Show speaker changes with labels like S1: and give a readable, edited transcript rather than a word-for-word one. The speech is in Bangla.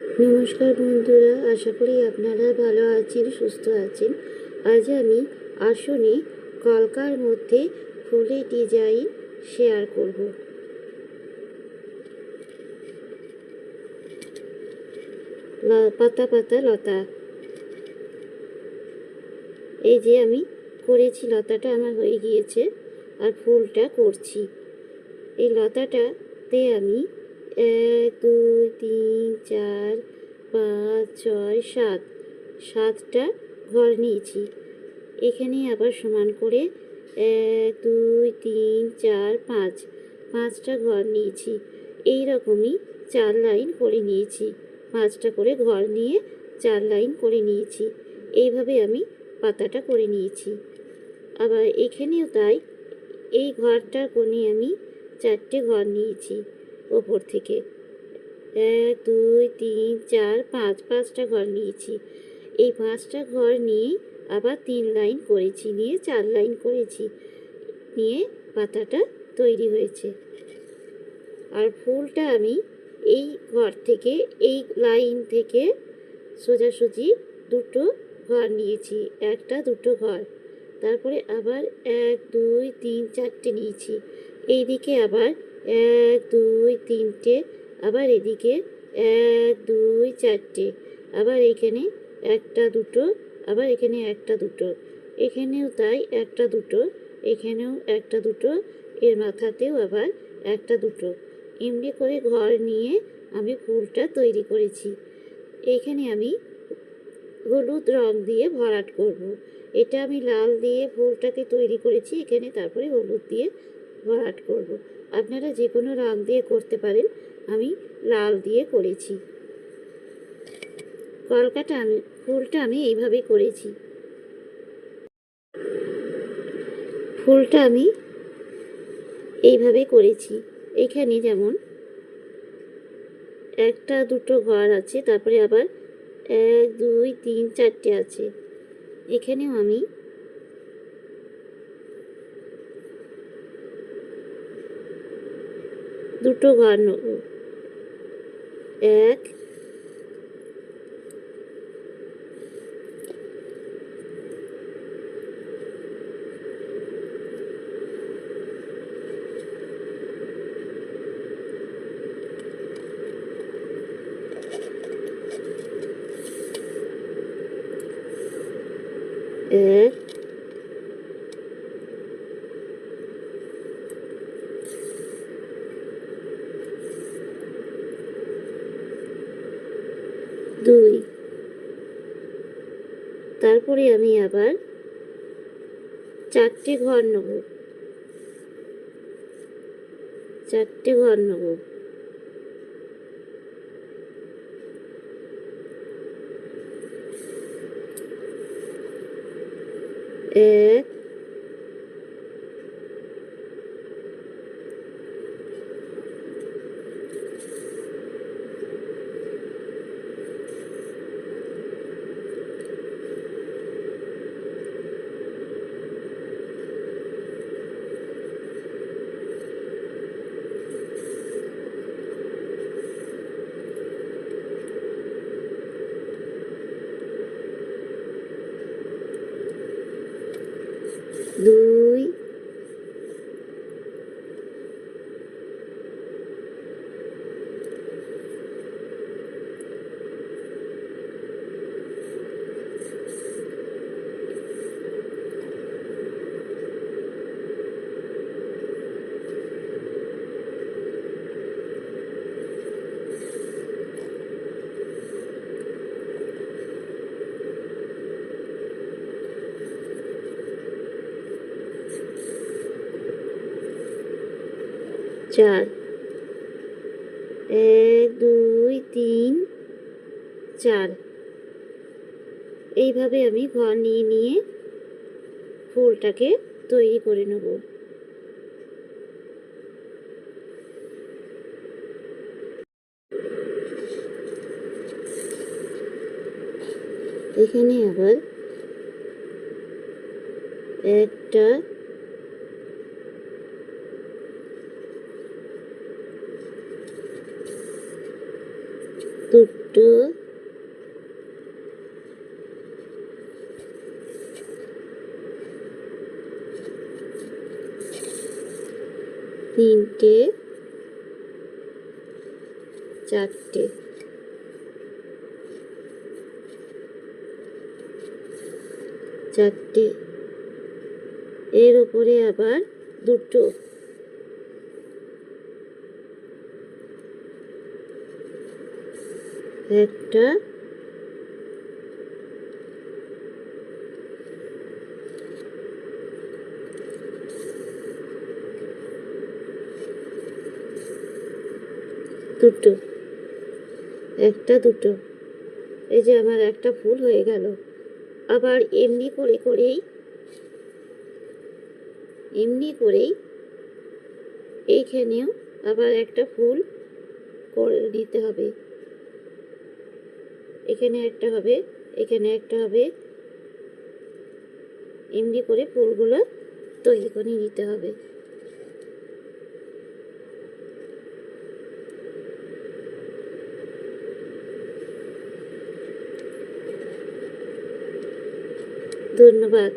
S1: নমস্কার বন্ধুরা, আশা করি আপনারা ভালো আছেন, সুস্থ আছেন। আজ আমি আসনে কলকার মধ্যে ফুলের ডিজাইন শেয়ার করব। পাতা পাতা লতা, এই যে আমি করেছি, লতাটা আমার হয়ে গিয়েছে আর ফুলটা করছি। এই লতাটাতে আমি 1 2 3 4 5 6 7 7টা ঘর নিয়েছি। এখানে আবার সমান করে 1 2 3 4 5 5টা ঘর নিয়েছি। এই রকমই 4 লাইন করে নিয়েছি। 5টা করে ঘর নিয়ে 4 লাইন করে নিয়েছি। এইভাবে আমি পাতাটা করে নিয়েছি। আবার এখানেও তাই, এই ঘরটার কোণে আমি 4টে ঘর নিয়েছি ওপর থেকে। 1 2 3 4 5 5টা ঘর নিয়েছি। এই 5টা ঘর নিয়ে আবার 3 লাইন করেছি, নিয়ে 4 লাইন করেছি, নিয়ে পাতাটা তৈরি হয়েছে। আর ফুলটা আমি এই ঘর থেকে, এই লাইন থেকে সোজাসুজি 2টো ঘর নিয়েছি, 1টা 2টো ঘর। তারপরে আবার 1 2 3 4টে নিয়েছি। এইদিকে আবার 1 2 3টে, আবার এদিকে 1 2 4টে, আবার এখানে 1টা 2টো, আবার এখানে 1টা 2টো, এখানেও তাই 1টা 2টো, এখানেও 1টা 2টো, এর মাথাতেও আবার 1টা 2টো। এমনি করে ঘর নিয়ে আমি ফুলটা তৈরি করেছি। এখানে আমি হলুদ রং দিয়ে ভরাট করব। এটা আমি লাল দিয়ে ফুলটাকে তৈরি করেছি, এখানে তারপরে হলুদ দিয়ে ভরাট করব। আপনারা যে কোনো রং দিয়ে করতে পারেন, আমি লাল দিয়ে করেছি। ফুলটা আমি এইভাবে করেছি। ফুলটা আমি এইভাবে করেছি। এখানে যেমন 1টা 2টো ঘর আছে, তারপরে আবার 1 2 3 4টে আছে। এখানেও আমি 2টো ঘর নেব। 1 1 2। তারপরে আমি আবার 4টে ঘর নেব, 4টে ঘর নেব। 1 2 4 1 2 3 4। এইভাবে আমি ঘর নিয়ে নিয়ে ফুলটাকে তৈরি করে নেব। এখানে আবার 1টা 2 দুটো, তিনটে, চারটে, চারটে, এর উপরে আবার দুটো, একটা, দুটো, একটা, দুটো। এই যে আমার একটা ফুল হয়ে গেল। আবার এমনি করেই এইখানেও আবার একটা ফুল করে দিতে হবে। এখানে একটা হবে, এখানে একটা হবে, এমনি করে ফুলগুলো তৈরি করে নিতে হবে। ধন্যবাদ।